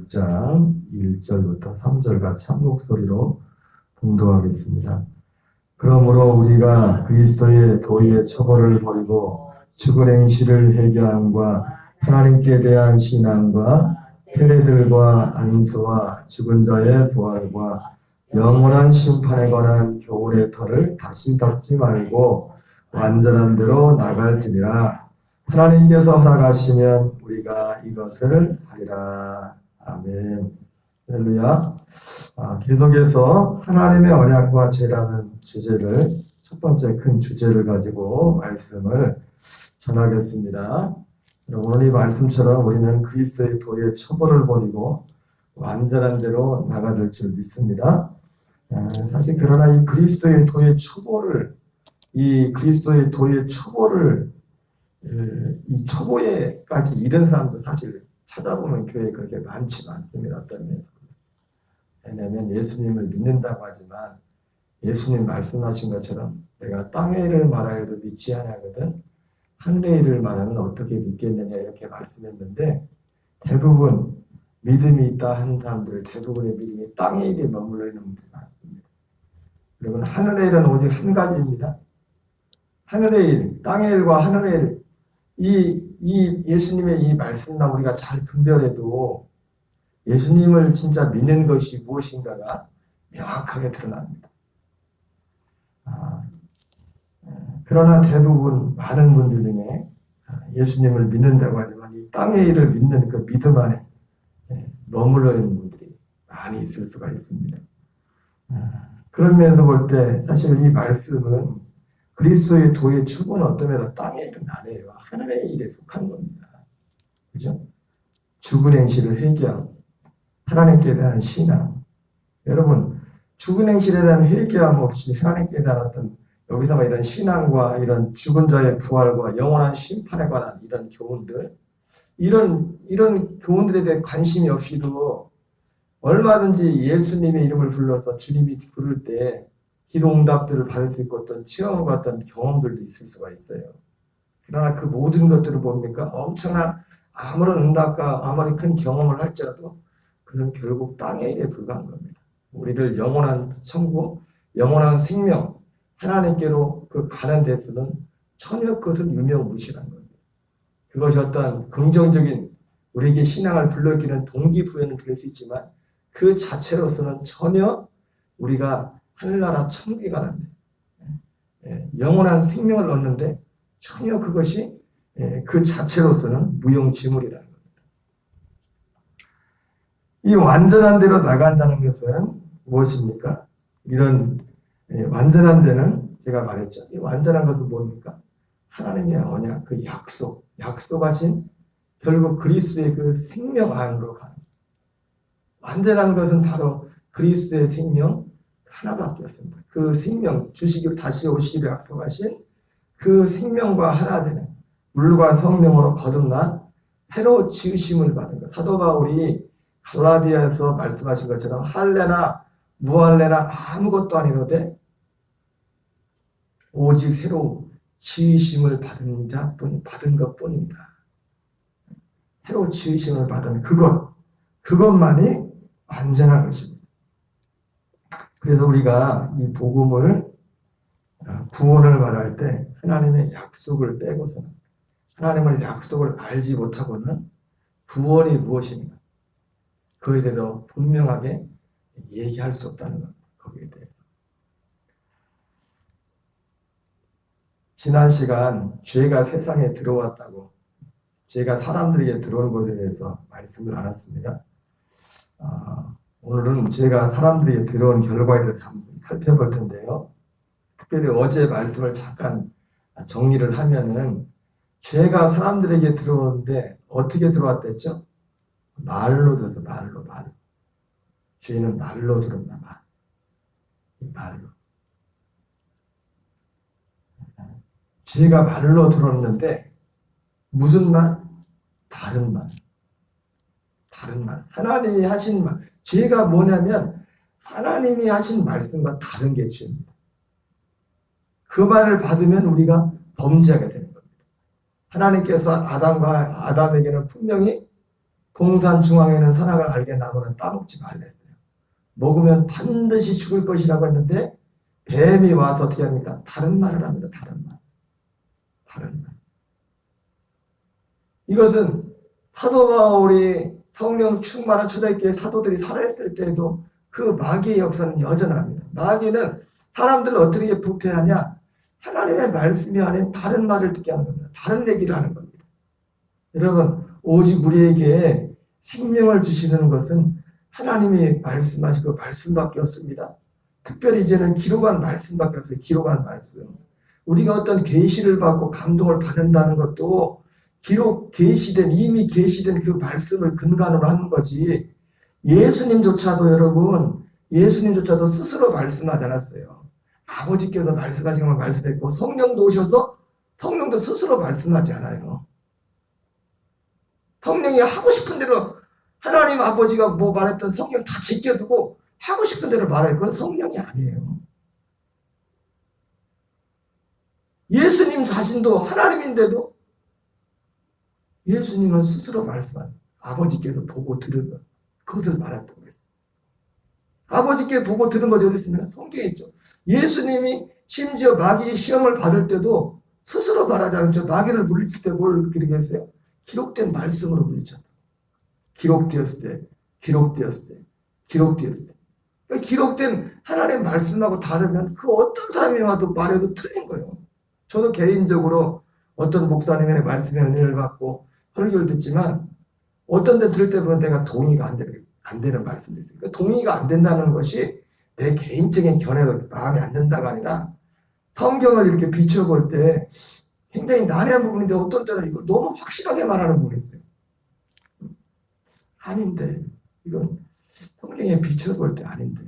6장 1절부터 3절 같이 한 목소리로 봉독하겠습니다. 그러므로 우리가 그리스도의 도리의 처벌을 버리고 죽은 행실을 회개함과 하나님께 대한 신앙과 세례들과 안수와 죽은 자의 부활과 영원한 심판에 관한 교훈의 터를 다시 덮지 말고 완전한 대로 나갈지니라. 하나님께서 허락하시면 우리가 이것을 하리라. 아멘. 할렐루야. 계속해서 하나님의 언약과 죄라는 주제를, 첫 번째 큰 주제를 가지고 말씀을 전하겠습니다. 오늘 이 말씀처럼 우리는 그리스도의 도의 처벌을 버리고 완전한 대로 나가될 줄 믿습니다. 사실 그러나 이 그리스도의 도의 처벌을, 이 처보에까지 이른 사람도 사실 찾아보면 교회에 그렇게 많지 않습니다. 어떤 면에서. 왜냐하면 예수님을 믿는다고 하지만 예수님 말씀하신 것처럼 내가 땅의 일을 말하여도 믿지 아니하거든 하늘의 일을 말하면 어떻게 믿겠느냐 이렇게 말씀했는데, 대부분 믿음이 있다 하는 사람들 대부분의 믿음이 땅의 일에 머물러 있는 분들이 많습니다. 여러분, 하늘의 일은 오직 한 가지입니다. 하늘의 일, 땅의 일과 하늘의 일, 이 예수님의 이 말씀과 우리가 잘 분별해도 예수님을 진짜 믿는 것이 무엇인가가 명확하게 드러납니다. 그러나 대부분 많은 분들 중에 예수님을 믿는다고 하지만 이 땅의 일을 믿는 그 믿음 안에 머물러 있는 분들이 많이 있을 수가 있습니다. 그런 면에서 볼 때 사실 이 말씀은 그리스도의 도의 처분은 어떤 면에서 땅의 일은 아니에요. 하늘의 일에 속한 겁니다. 그죠? 죽은 행실을 회개하고 하나님께 대한 신앙. 여러분, 죽은 행실에 대한 회개함 없이 하나님께 대한 어떤 여기서 이런 신앙과 이런 죽은 자의 부활과 영원한 심판에 관한 이런 교훈들, 이런 교훈들에 대해 관심이 없이도 얼마든지 예수님의 이름을 불러서 주님이 부를 때 기도 응답들을 받을 수 있고 어떤 체험을 받던 경험들도 있을 수가 있어요. 그러나 그 모든 것들을 봅니까? 엄청난 아무런 응답과 아무리 큰 경험을 할지라도 그는 결국 땅의 일에 불과한 겁니다. 우리를 영원한 천국, 영원한 생명, 하나님께로 그 가는 데서는 전혀 그것을 유명무실한 겁니다. 그것이 어떤 긍정적인 우리에게 신앙을 불러일으키는 동기부여는 될 수 있지만 그 자체로서는 전혀 우리가 하늘나라 천국에 가는데 영원한 생명을 얻는데 전혀 그것이 그 자체로서는 무용지물이라는 겁니다. 이 완전한 대로 나간다는 것은 무엇입니까? 이런 완전한 데는 제가 말했죠. 이 완전한 것은 뭡니까? 하나님의 언약, 그 약속하신 결국 그리스도의 그 생명 안으로 가는. 완전한 것은 바로 그리스도의 생명 하나밖에 없습니다. 그 생명 주시기로 다시 오시기로 약속하신 그 생명과 하나 되는 물과 성령으로 거듭난 새로 지으심을 받은 것. 사도 바울이 갈라디아에서 말씀하신 것처럼 할례나 무할례나 아무것도 아니로되 오직 새로 지으심을 받은 것뿐입니다. 새로 지으심을 받은 그것만이 완전한 것입니다. 그래서 우리가 이 복음을, 구원을 말할 때 하나님의 약속을 빼고서는, 하나님의 약속을 알지 못하고는 구원이 무엇인가 그에 대해서 분명하게 얘기할 수 없다는 겁니다. 거기에 대해서. 지난 시간 죄가 세상에 들어왔다고, 죄가 사람들에게 들어오는 것에 대해서 말씀을 나눴습니다. 오늘은 죄가 사람들에게 들어온 결과에 대해서 살펴볼 텐데요. 특별히 어제 말씀을 잠깐 정리를 하면은 죄가 사람들에게 들어오는데 어떻게 들어왔댔죠? 말로 들어서 말로. 죄는 말로 들어온다. 말로. 죄가 말로 들었는데 무슨 말? 다른 말. 하나님이 하신 말. 죄가 뭐냐면 하나님이 하신 말씀과 다른 게 죄입니다. 그 말을 받으면 우리가 범죄하게 되는 겁니다. 하나님께서 아담에게는 분명히 동산 중앙에는 선악을 알게 나무는 따먹지 말랬어요. 먹으면 반드시 죽을 것이라고 했는데 뱀이 와서 어떻게 합니까? 다른 말을 합니다. 다른 말. 다른 말. 이것은 사도 바울이 성령 충만한 초대교회 사도들이 살아있을 때에도 그 마귀의 역사는 여전합니다. 마귀는 사람들을 어떻게 부패하냐? 하나님의 말씀이 아닌 다른 말을 듣게 하는 겁니다. 다른 얘기를 하는 겁니다. 여러분, 오직 우리에게 생명을 주시는 것은 하나님이 말씀하신 그 말씀밖에 없습니다. 특별히 이제는 기록한 말씀밖에 없어요. 기록한 말씀. 우리가 어떤 계시를 받고 감동을 받는다는 것도 이미 계시된 그 말씀을 근간으로 하는 거지. 예수님조차도 여러분, 예수님조차도 스스로 말씀하지 않았어요. 아버지께서 말씀하신 걸 말씀했고 성령도 오셔서 성령도 스스로 말씀하지 않아요. 성령이 하고 싶은 대로 하나님 아버지가 뭐 말했던 성령 다 제껴두고 하고 싶은 대로 말해요. 그건 성령이 아니에요. 예수님 자신도 하나님인데도 예수님은 스스로 말씀한 아버지께서 보고 들은 것 그것을 말했다고 했어요. 아버지께 보고 들은 것이 어디 있으면 성경에 있죠. 예수님이 심지어 마귀의 시험을 받을 때도 스스로 말하지 않았죠. 마귀를 물리칠 때 뭘 그렇게 했어요? 기록된 말씀으로 물리쳤다. 기록되었을 때. 그러니까 기록된 하나님의 말씀하고 다르면 그 어떤 사람이 와도 말해도 틀린 거예요. 저도 개인적으로 어떤 목사님의 말씀에 은혜를 받고 설교를 듣지만 어떤 데 들을 때 보면 내가 동의가 안 되는 말씀이 있어요. 그러니까 동의가 안 된다는 것이 내 개인적인 견해가 마음에 안 든다가 아니라 성경을 이렇게 비춰볼 때 굉장히 난해한 부분인데 어떤 때는 이걸 너무 확실하게 말하는 부분이 있어요. 아닌데 이건 성경에 비춰볼 때 아닌데.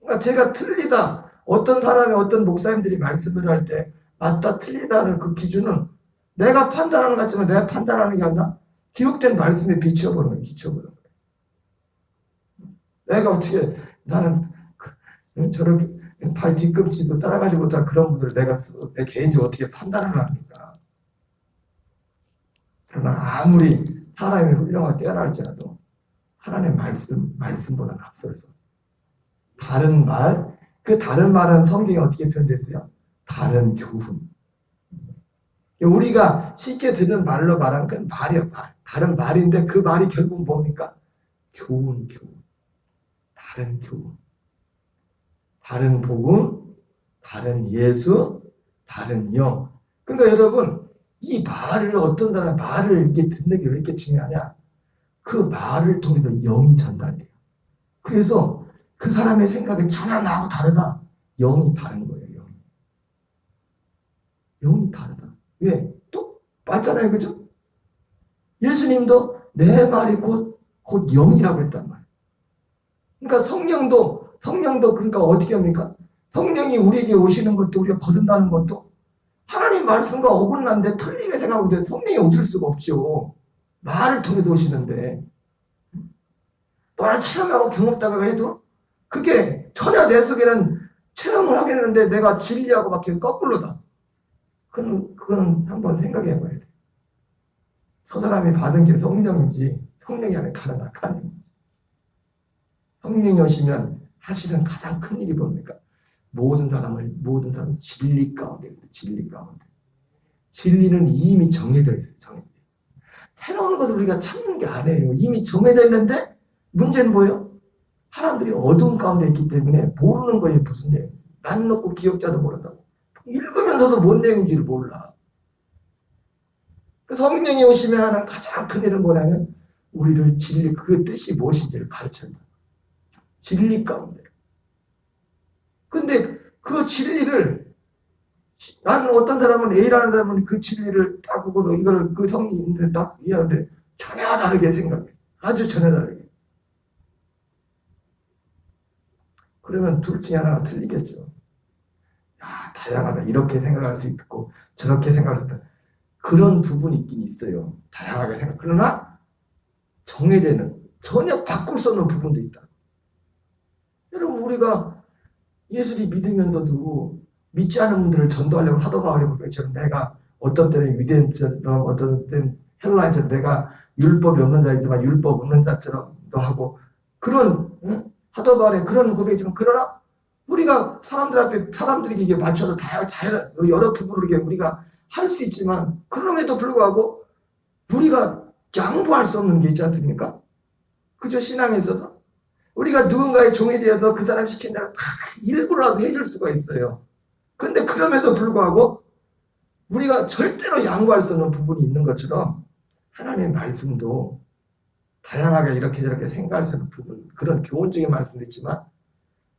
그러니까 제가 틀리다. 어떤 사람이 어떤 목사님들이 말씀을 할 때 맞다 틀리다는 그 기준은 내가 판단하는 것 같지만 내가 판단하는 게 아니라 기록된 말씀에 비춰보는 거예요. 내가 어떻게 나는 저렇게 발 뒤꿈치도 따라가지 못한 그런 분들을 내 개인적으로 어떻게 판단을 합니까? 그러나 아무리 하나님의 훌륭하게 뛰어날지라도 하나님의 말씀보다는 앞설 수 없어요. 다른 말, 그 다른 말은 성경에 어떻게 표현됐어요? 다른 교훈. 우리가 쉽게 듣는 말로 말하는 건 말이에요, 말. 다른 말인데 그 말이 결국 뭡니까? 교훈. 다른 교훈. 다른 복음, 다른 예수, 다른 영. 그러니까 여러분, 이 말을 어떤 사람 말을 이렇게 듣는 게 왜 이렇게 중요하냐? 그 말을 통해서 영이 전달돼요. 그래서 그 사람의 생각이 전혀 나하고 다르다. 영이 다른 거예요. 영이 다르다. 왜? 또 맞잖아요, 그죠? 예수님도 내 말이 곧 영이라고 했단 말이에요. 그러니까 성령도 그러니까 어떻게 합니까? 성령이 우리에게 오시는 것도 우리가 거둔다는 것도 하나님 말씀과 어긋난데 틀리게 생각하는데 성령이 오실 수가 없죠. 말을 통해서 오시는데 말 체험하고 경험다가 해도 그게 전혀 내 속에는 체험을 하게 되는데 내가 진리하고 막 거꾸로다. 그거는 한번 생각해 봐야 돼. 저 사람이 받은 게 성령인지 성령이 아니라 다른 악한인지. 성령이 오시면 하시는 가장 큰 일이 뭡니까? 모든 사람은 진리 가운데. 진리는 이미 정해져 있어요. 새로운 것을 우리가 찾는 게 아니에요. 이미 정해져 있는데 문제는 뭐예요? 사람들이 어두운 가운데 있기 때문에 모르는 거예요. 무슨 내용. 난 놓고 기억자도 모른다고. 읽으면서도 뭔 내용인지를 몰라. 성령이 오시면 하는 가장 큰 일은 뭐냐면 우리를 진리, 그 뜻이 무엇인지를 가르친다. 진리 가운데. 근데 그 진리를 나는 어떤 사람은 A라는 사람은 그 진리를 딱 보고도 이걸 그 성인들 딱 이해하는데 전혀 다르게 생각해. 아주 전혀 다르게. 그러면 둘 중에 하나가 틀리겠죠. 야, 다양하다. 이렇게 생각할 수 있고 저렇게 생각할 수 있다. 그런 부분이 있긴 있어요. 다양하게 생각. 그러나 정해되는 전혀 바꿀 수 없는 부분도 있다. 여러분 우리가 예수를 믿으면서도 믿지 않은 분들을 전도하려고 사도 바울이 그랬죠. 내가 어떤 때는 유대인처럼 어떤 때는 헬라인처럼 내가 율법이 없는 자이지만 율법 없는 자처럼도 하고 그런 사도 바울의 그런 고백이지만 그러나 우리가 사람들 앞에 사람들에게 이게 맞춰서 다 자연 여러 부분으로 이게 우리가 할 수 있지만 그럼에도 불구하고 우리가 양보할 수 없는 게 있지 않습니까? 그저 신앙에 있어서 우리가 누군가의 종이 되어서 그 사람 시킨 대로 다 일부러라도 해줄 수가 있어요. 근데 그럼에도 불구하고 우리가 절대로 양보할 수 없는 부분이 있는 것처럼 하나님의 말씀도 다양하게 이렇게 저렇게 생각할 수 있는 부분, 그런 교훈적인 말씀도 있지만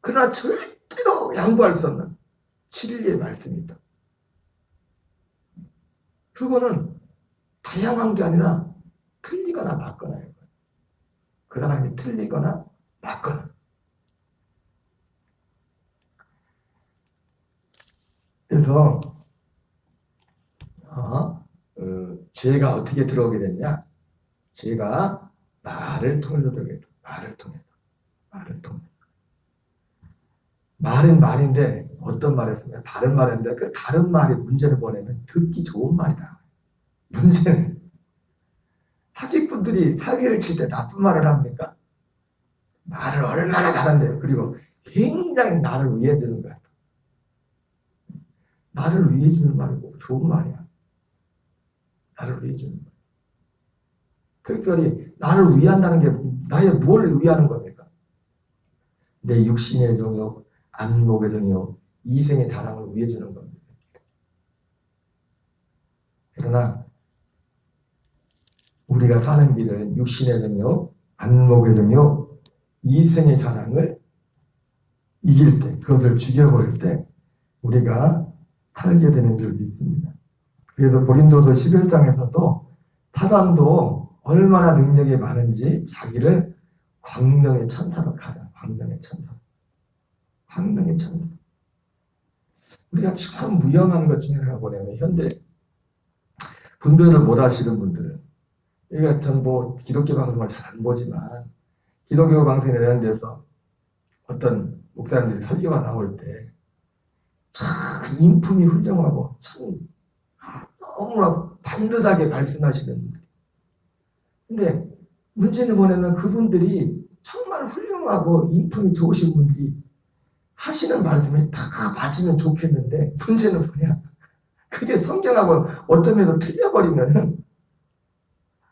그러나 절대로 양보할 수 없는 진리의 말씀이 있다. 그거는 다양한 게 아니라 틀리거나 맞거나예요. 그 사람이 틀리거나 맞거나. 그래서 죄가 어떻게 들어오게 됐냐? 죄가 말을 통해서 들어오게 됐다. 말을 통해서. 말은 말인데 어떤 말이었습니까? 다른 말인데 그 다른 말이 문제를 보내면 듣기 좋은 말이다. 문제는 사기꾼들이 사기를 칠 때 나쁜 말을 합니까? 말을 얼마나 잘한대요. 그리고 굉장히 나를 위해 주는 거야. 나를 위해 주는 말이고 좋은 말이야. 나를 위해 주는 말. 특별히 나를 위한다는 게 나의 뭘 위하는 겁니까? 내 육신의 정욕, 안목의 정욕, 이생의 자랑을 위해 주는 겁니다. 그러나 우리가 사는 길은 육신의 정욕, 안목의 정욕, 이생의 자랑을 이길 때, 그것을 죽여버릴 때 우리가 살게 되는 줄 믿습니다. 그래서 고린도서 11장에서도 사단도 얼마나 능력이 많은지 자기를 광명의 천사로 가자. 광명의 천사. 우리가 참 무용한 것 중에 하나가 뭐냐면 현대 분별을 못 하시는 분들은 그러니까 전 기독교 방송을 잘 안 보지만 기독교 방송에 이런 데서 어떤 목사님들이 설교가 나올 때 참 인품이 훌륭하고 참 너무나 반듯하게 말씀하시는 분들. 근데 문제는 뭐냐면 그분들이 정말 훌륭하고 인품이 좋으신 분들이 하시는 말씀이 다 맞으면 좋겠는데 문제는 뭐냐? 그게 성경하고 어떤 면에서 틀려버리면은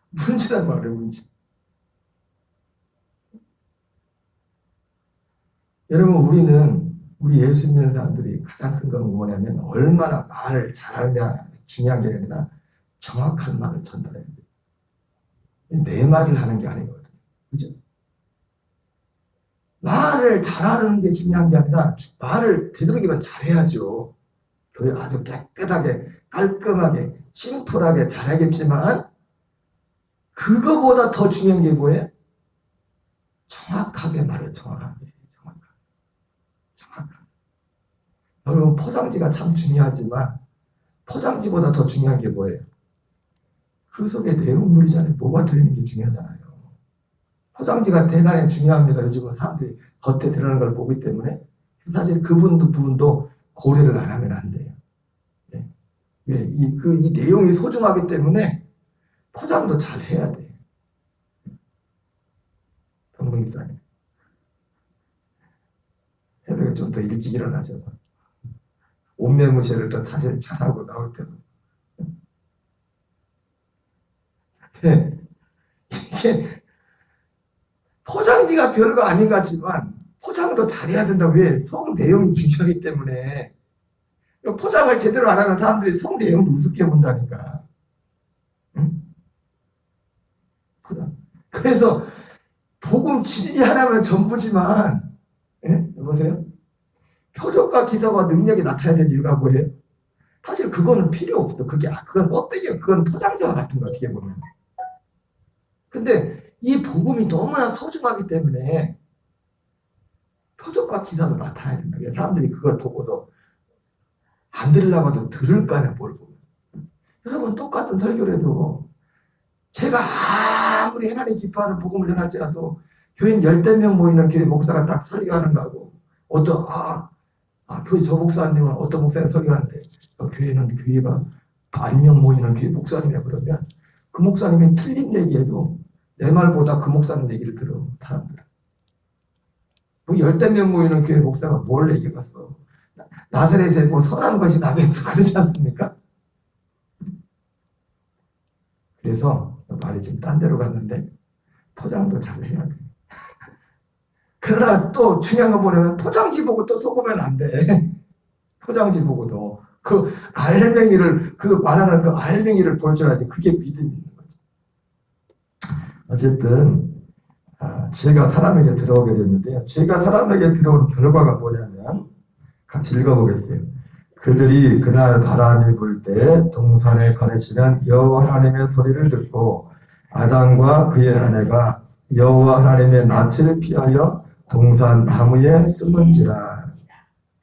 문제란 말이에요, 문제. 여러분, 우리 예수 믿는 사람들이 가장 큰 건 뭐냐면 얼마나 말을 잘하느냐 중요한 게 아니라 정확한 말을 전달해야 돼요. 내 말을 하는 게 아니거든요. 그죠? 말을 잘하는 게 중요한 게 아니라 말을 되도록이면 잘해야죠. 아주 깨끗하게 깔끔하게 심플하게 잘하겠지만 그거보다 더 중요한 게 뭐예요? 정확하게 말해요. 정확하게. 여러분 포장지가 참 중요하지만 포장지보다 더 중요한 게 뭐예요? 그 속에 내용물이잖아요. 뭐가 들어있는 게 중요하잖아요. 포장지가 대단히 중요합니다. 요즘은 사람들이 겉에 드러나는 걸 보기 때문에 사실 그 부분도 고려를 안 하면 안 돼요. 네. 왜? 이 내용이 소중하기 때문에 포장도 잘 해야 돼요. 동문이사님. 새벽에 좀 더 일찍 일어나셔서 옷매무새를 더 자세히 잘하고 나올 때도. 네. 이게 포장지가 별거 아닌 것 같지만 포장도 잘해야 된다. 왜? 속 내용이 중요하기 때문에. 포장을 제대로 안 하면 사람들이 속 내용도 우습게 본다니까. 응? 그래서 복음 진리 하나면 전부지만, 예? 여보세요? 표적과 기사와 능력이 나타나야 되는 이유가 뭐예요? 사실 그거는 필요 없어. 그건 껍데기야. 그건 포장지와 같은 거 어떻게 보면. 근데 이 복음이 너무나 소중하기 때문에 표적과 기사도 나타나야 된다. 사람들이 그걸 보고서 안 들으려고 해도 들을 거 아니야, 뭘 보면. 여러분, 똑같은 설교를 해도 제가 아무리 하나님 기뻐하는 복음을 전할지라도 교인 10명 모이는 교회 목사가 딱 설교하는 거하고 교회 저 목사님은 어떤 목사님 설교하는데 교회는 교회가 10,000명 모이는 교회 목사님이야 그러면 그 목사님이 틀린 얘기해도 내 말보다 그 목사님 얘기를 들어, 사람들은. 뭐 열댓 명 모이는 교회 목사가 뭘 얘기해봤어. 나사렛에 뭐 선한 것이 나겠어. 그러지 않습니까? 그래서 말이 지금 딴 데로 갔는데 포장도 잘 해야 돼. 그러나 또 중요한 거 보려면 포장지 보고 또 속으면 안 돼. 포장지 보고도 그 알맹이를, 그 말하는 그 알맹이를 볼 줄 알지. 그게 믿음이 있는 거죠. 어쨌든 죄가 사람에게 들어오게 됐는데요. 죄가 사람에게 들어온 결과가 뭐냐면 같이 읽어보겠어요. 그들이 그날 바람이 불 때 동산에 거느치는 여호와 하나님의 소리를 듣고 아담과 그의 아내가 여호와 하나님의 낯을 피하여 동산 나무에 숨은지라.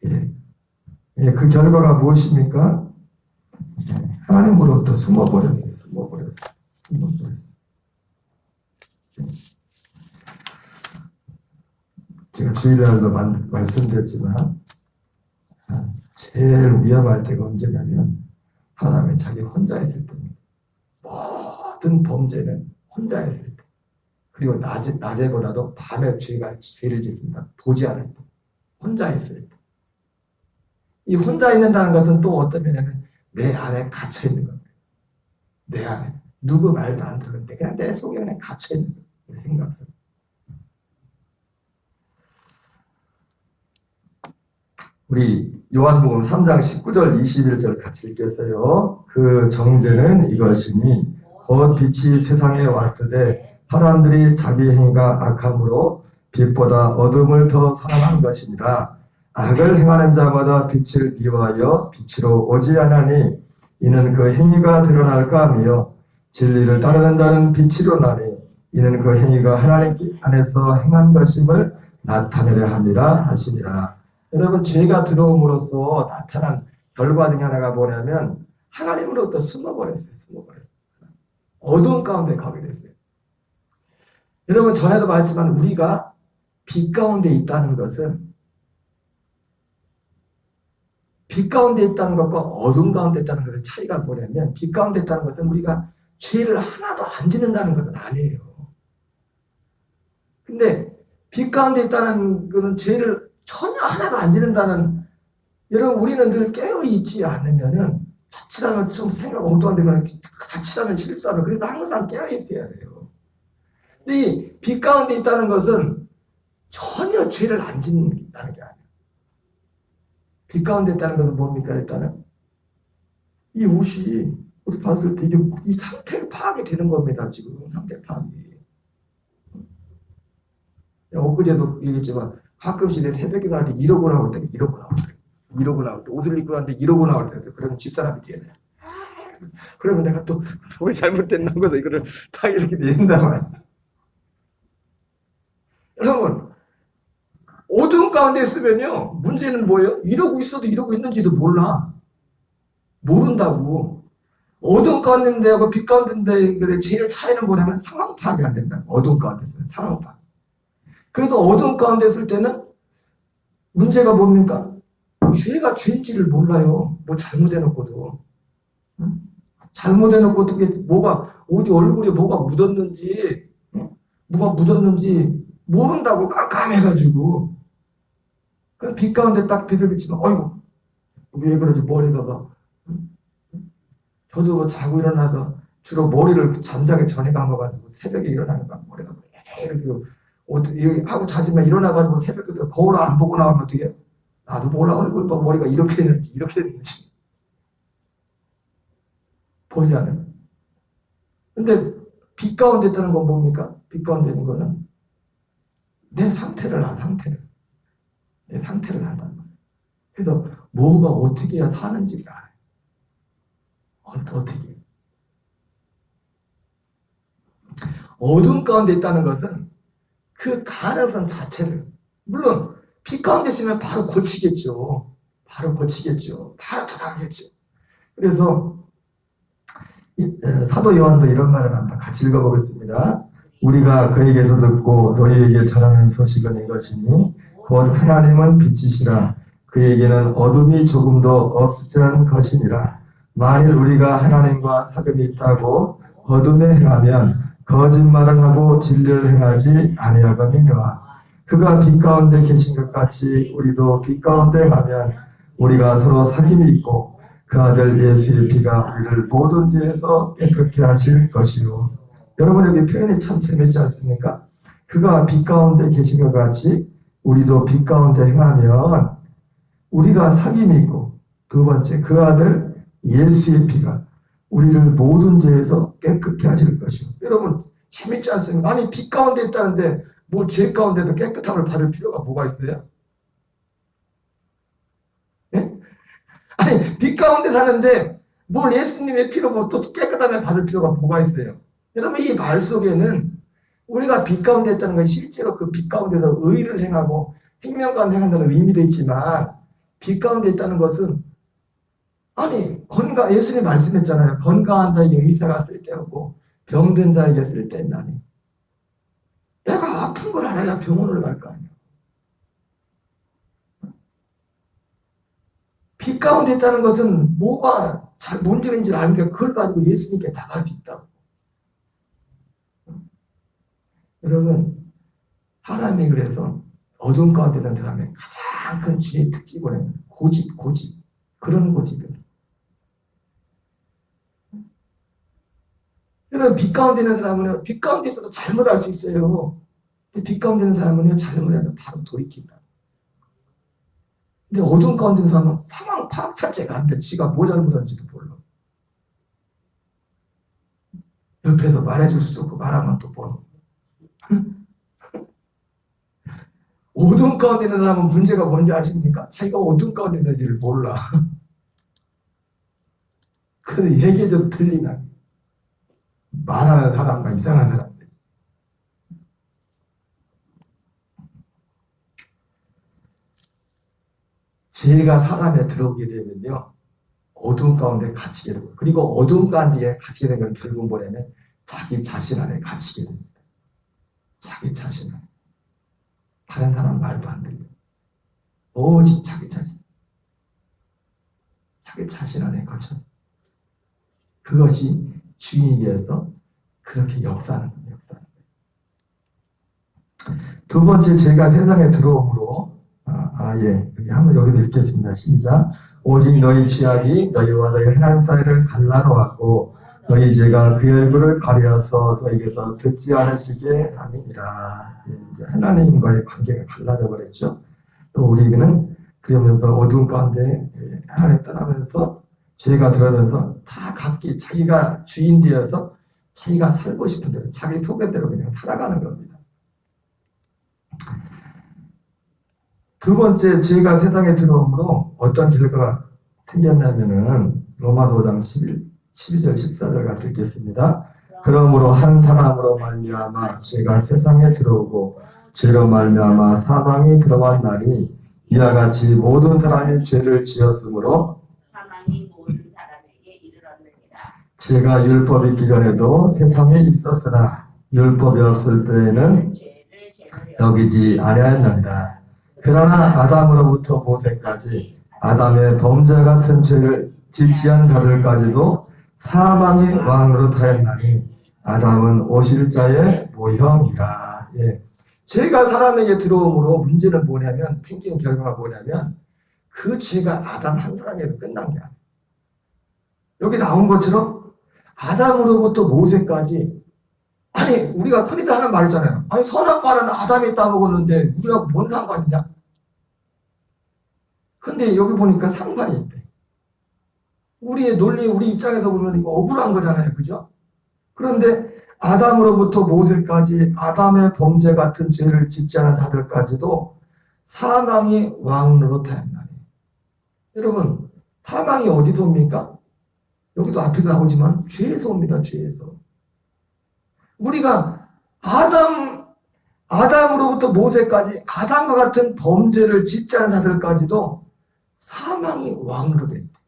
그 결과가 무엇입니까? 하나님으로부터 숨어버렸어요. 제가 주일날도 말씀드렸지만 제일 위험할 때가 언제냐면 하나님이 자기 혼자 있을 때입니다. 모든 범죄는 혼자 있을 때. 그리고 낮에보다도 밤에 죄를 짓습니다. 보지 않을 때. 혼자 있을 때. 이 혼자 있는다는 것은 또 어떤 면에는 내 안에 갇혀 있는 겁니다. 내 안에. 누구 말도 안 들었는데 그냥 내 속에 그냥 갇혀 있는 거예요. 생각성. 우리 요한복음 3장 19절 21절 같이 읽겠어요. 그 정죄는 이것이니 곧 빛이 세상에 왔으되 사람들이 자기 행위가 악함으로 빛보다 어둠을 더 사랑한 것이니라. 악을 행하는 자마다 빛을 미워하여 빛으로 오지 않으니 이는 그 행위가 드러날까 하며 진리를 따르는 자는 빛으로 나니 이는 그 행위가 하나님 안에서 행한 것임을 나타내려 함이라 하시니라. 여러분, 죄가 들어옴으로써 나타난 결과 중에 하나가 뭐냐면 하나님으로부터 숨어버렸어요. 어두운 가운데 가게 됐어요. 여러분, 전에도 말했지만 우리가 빛 가운데 있다는 것은 빛 가운데 있다는 것과 어둠 가운데 있다는 것의 차이가 뭐냐면 빛 가운데 있다는 것은 우리가 죄를 하나도 안 짓는다는 것은 아니에요. 근데 빛 가운데 있다는 것은 죄를 전혀 하나도 안 짓는다는, 여러분, 우리는 늘 깨어있지 않으면은 자칫하면 좀 생각 엉뚱한 데가 자칫하면 실수하면 그래서 항상 깨어있어야 돼요. 근데 이 빛 가운데 있다는 것은 전혀 죄를 안 짓는다는 게 아니에요. 빛 가운데 있다는 것은 뭡니까? 일단은 이 옷이 어디 봤을 때 이게 이 상태 파악이 되는 겁니다. 지금 상태 파악이. 엊그제도 얘기했지만 가끔씩 내 새벽에 나올 때 이러고 나올 때 옷을 입고 나올 때 이러고 나올 때 그러면 집사람이 뒤에서 그러면 내가 또 왜 잘못됐나 하고서 이거를 다 이렇게 내린단 말이야. 여러분, 어두운 가운데 있으면요 문제는 뭐예요? 이러고 있어도 이러고 있는지도 모른다고. 어두운 가운데 하고 빛 가운데 제일 차이는 뭐냐면 상황 파악이 안 된다. 어두운 가운데 있으면 상황 파악. 그래서 어두운 가운데 있을 때는 문제가 뭡니까? 죄가 죄인지를 몰라요. 뭐 잘못해놓고도. 잘못해놓고 어떻게 뭐가 어디 얼굴에 뭐가 묻었는지 모른다고 깜깜해가지고. 그래서 빛 가운데 딱 빛을 비치면 어이구 왜 그러지 머리가 저도 자고 일어나서 주로 머리를 잠자기 전에 감아가지고 새벽에 일어나는 거야. 머리가 이렇게 하고 자지만 일어나가지고 새벽에 거울 안 보고 나오면 어떻게 해요? 나도 몰라 얼굴 또 머리가 이렇게 됐는지 보지 않아요. 근데 빛 가운데 있다는 건 뭡니까? 빛 가운데 있는 거는 내 상태를 한단 말이에요. 그래서 뭐가 어떻게 해야 사는지를 알아요. 어떻게. 어둠 가운데 있다는 것은 그 가능성 자체를, 물론 빛 가운데 있으면 바로 고치겠죠. 바로 돌아가겠죠. 그래서 사도 요한도 이런 말을 합니다. 같이 읽어보겠습니다. 우리가 그에게서 듣고 너희에게 전하는 소식은 이것이니 곧 하나님은 빛이시라. 그에게는 어둠이 조금도 없으리는 것이니라. 만일 우리가 하나님과 사귐이 있다고 어둠에 행하면 거짓말을 하고 진리를 행하지 아니하거니와 그가 빛 가운데 계신 것 같이 우리도 빛 가운데 행하면 우리가 서로 사귐이 있고 그 아들 예수의 피가 우리를 모든 죄에서 깨끗게 하실 것이요. 여러분 여기 표현이 참 재밌지 않습니까? 그가 빛 가운데 계신 것 같이 우리도 빛 가운데 행하면 우리가 사귐이 있고 두 번째 그 아들 예수의 피가 우리를 모든 죄에서 깨끗게 하실 것이요. 여러분 재밌지 않습니까? 아니 빛 가운데 있다는데 뭐 죄 가운데서 깨끗함을 받을 필요가 뭐가 있어요? 예? 아니 빛 가운데 사는데 뭘 예수님의 피로 뭐 또 깨끗함을 받을 필요가 뭐가 있어요? 여러분 이 말 속에는 우리가 빛 가운데 있다는 건 실제로 그 빛 가운데서 의를 행하고 생명과 행한다는 의미도 있지만 빛 가운데 있다는 것은 아니 예수님 말씀했잖아요. 건강한 자에게 의사가 쓸데없고 병든 자에게 쓸데있나니. 내가 아픈 걸 알아야 병원을 갈 거 아니에요. 빛 가운데 있다는 것은 뭐가 잘 문제인지 알니까 그걸 가지고 예수님께 나갈 수 있다고. 여러분 사람이 그래서 어둠 가운데 있는 사람의 가장 큰 죄의 특징은 고집 그런 고집이에요. 여러분 빛 가운데 있는 사람은 빛 가운데 있어도 잘못할 수 있어요. 근데 빛 가운데 있는 사람은 잘못하면 바로 돌이킨다. 근데 어둠 가운데 있는 사람은 상황 파악 자체가 안 돼. 지가 뭐 잘못한지도 몰라. 옆에서 말해줄 수도 없고 말하면 또 뭐. 어둠 가운데 있는 사람은 문제가 뭔지 아십니까? 자기가 어둠 가운데 있는지를 몰라. 그래서 얘기해줘도 들리나. 말하는 사람과 이상한 사람들. 죄가 사람에 들어오게 되면요. 어둠 가운데 갇히게 되고 그리고 어둠 가운데 갇히게 되면 결국 뭐냐면 자기 자신 안에 갇히게 됩니다. 자기 자신 안에. 다른 사람 말도 안 들려. 오직 자기 자신. 자기 자신 안에 갇혀서. 그것이 주인이 되어서 그렇게 역사하는 거예요. 두 번째 죄가 세상에 들어옴으로 여기 한번 여기도 읽겠습니다. 시작. 오직 너희 죄악이 너희와 너희 하나님 사이를 갈라놓았고 너희 죄가 그의 얼굴을 가려서 너희에게서 듣지 않으시게 함이니라. 이제 하나님과의 관계가 갈라져 버렸죠. 또 우리는 그러면서 어두운 가운데 하나님 떠나면서 죄가 들어오면서 다 각기 자기가 주인 되어서 자기가 살고 싶은 대로 자기 소견대로 그냥 살아가는 겁니다. 두 번째 죄가 세상에 들어오므로 어떤 결과가 생겼냐면은 로마서 5장 12절 14절 같이 읽겠습니다. 그러므로 한 사람으로 말미암아 죄가 세상에 들어오고 죄로 말미암아 사망이 들어왔나니 이와 같이 모든 사람이 죄를 지었으므로 사망이 모든 사람에게 이르렀느니라. 죄가 율법이 있기 전에도 세상에 있었으나 율법이 없을 때에는 여기지 아니하였느니라. 그러나 아담으로부터 모세까지 아담의 범죄 같은 죄를 지지한 자들까지도 사망의 왕으로 타였나니 아담은 오실 자의 모형이라. 죄가 사람에게 들어옴으로 문제는 뭐냐면 생긴 결과가 뭐냐면 그 죄가 아담 한 사람에게 끝난 게 아니에요. 여기 나온 것처럼 아담으로부터 모세까지 아니 우리가 흔히들 하는 말이잖아요. 아니 선악과는 아담이 따먹었는데 우리하고 뭔 상관이냐? 근데 여기 보니까 상관이 있대. 우리의 논리, 우리 입장에서 보면 이거 억울한 거잖아요. 그죠? 그런데 아담으로부터 모세까지 아담의 범죄 같은 죄를 짓지 않은 자들까지도 사망이 왕으로 타였나니. 여러분 사망이 어디서 옵니까? 여기도 앞에서 나오지만 죄에서 옵니다. 죄에서. 우리가 아담으로부터 모세까지 아담과 같은 범죄를 짓지 않은 자들까지도 사망이 왕으로 된다.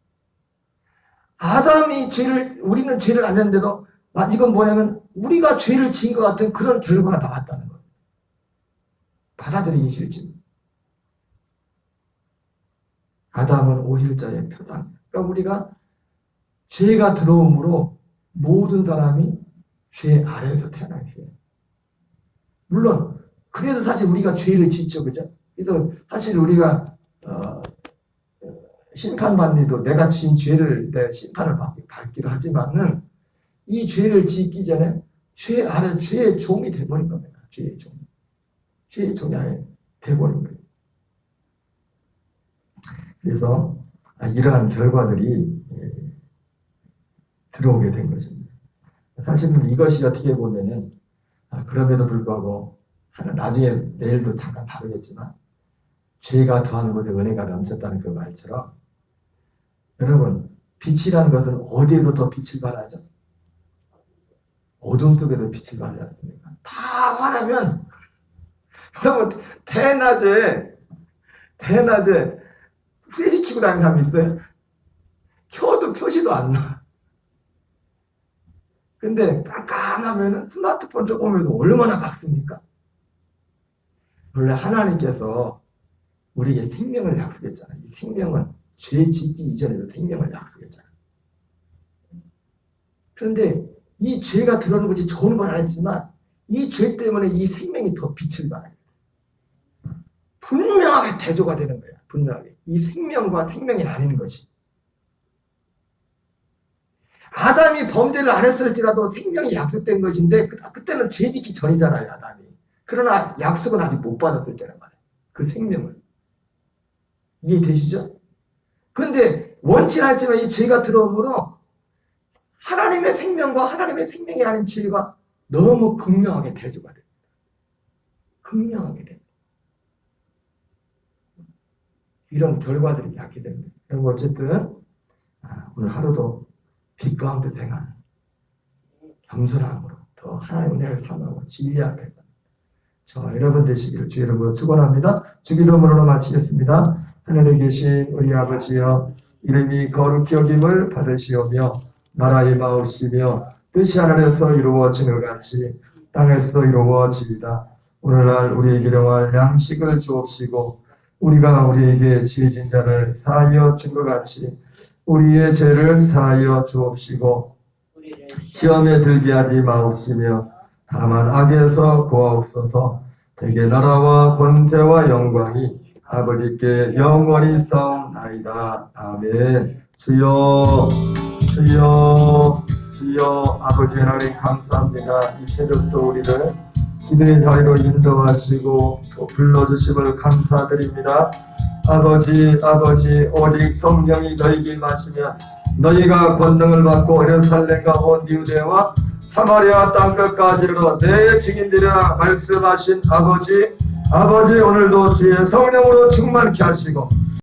우리는 죄를 안 했는데도 이건 뭐냐면 우리가 죄를 지은 것 같은 그런 결과가 나왔다는 거예요. 받아들이기 싫지. 아담은 오실자의 표상. 그러니까 우리가 죄가 들어옴으로 모든 사람이 죄 아래에서 태어난 죄. 물론 그래서 사실 우리가 죄를 짓죠, 그죠? 그래서 사실 우리가 심판받니도 내가 지은 죄를 내 심판을 받기도 하지만은 이 죄를 짓기 전에 죄 아래 죄의 종이 돼버린 겁니다. 죄의 종. 죄의 종이 아예 돼버린 거예요. 그래서 이러한 결과들이 들어오게 된 것입니다. 사실은 이것이 어떻게 보면은 그럼에도 불구하고 나중에 내일도 잠깐 다루겠지만 죄가 더한 곳에 은혜가 넘쳤다는 그 말처럼 여러분 빛이라는 것은 어디에도 더 빛을 발하죠? 어둠 속에도 빛을 발하지 않습니까? 다 화나면 여러분 대낮에 후레쉬 켜고 다니는 사람이 있어요? 켜도 표시도 안 나. 근데 깜깜하면 스마트폰 조금이라도 얼마나 밝습니까? 원래 하나님께서 우리에게 생명을 약속했잖아요. 이 생명은 죄 짓기 이전에도 생명을 약속했잖아요. 그런데 이 죄가 들어오는 것이 좋은 건 아니지만 이 죄 때문에 이 생명이 더 빛을 발해요. 분명하게 대조가 되는 거예요. 분명하게. 이 생명과 생명이 아닌 것이. 아담이 범죄를 안 했을지라도 생명이 약속된 것인데 그때는 죄 짓기 전이잖아요. 아담이. 그러나 약속은 아직 못 받았을 때란 말이에요. 그 생명을. 이해되시죠? 그런데 원치 않지만 이 죄가 들어오므로 하나님의 생명과 하나님의 생명이 아닌 죄가 너무 극명하게 대조가 됩니다. 극명하게 됩니다. 이런 결과들이 낳게 됩니다. 그리고 어쨌든 오늘 하루도 빛 가운데 생활, 겸손함으로 더 하나님의 은혜를 삼하고 진리 앞에서 저와 여러분 되시기를 주의 이름으로 축원합니다. 주기도문으로 마치겠습니다. 하늘에 계신 우리 아버지여, 이름이 거룩히 여김을 받으시오며 나라의 마옵시며 뜻이 하늘에서 이루어지는 것 같이 땅에서 이루어지이다. 오늘날 우리에게 일용할 양식을 주옵시고 우리가 우리에게 죄진 자를 사하여 준 것 같이 우리의 죄를 사하여 주옵시고 시험에 들게 하지 마옵시며 다만 악에서 구하옵소서. 대개 나라와 권세와 영광이 아버지께 영원히 싸움나이다. 아멘. 주여 주여 주여. 아버지 하나님 감사합니다. 이 새벽도 우리를 기도의 자리로 인도하시고 또 불러주심을 감사드립니다. 아버지 오직 성령이 너희에게 임하시면 너희가 권능을 받고 예루살렘과 온 유대와 사마리아 땅끝까지로 내 증인되리라 말씀하신 아버지 오늘도 주의 성령으로 충만케 하시고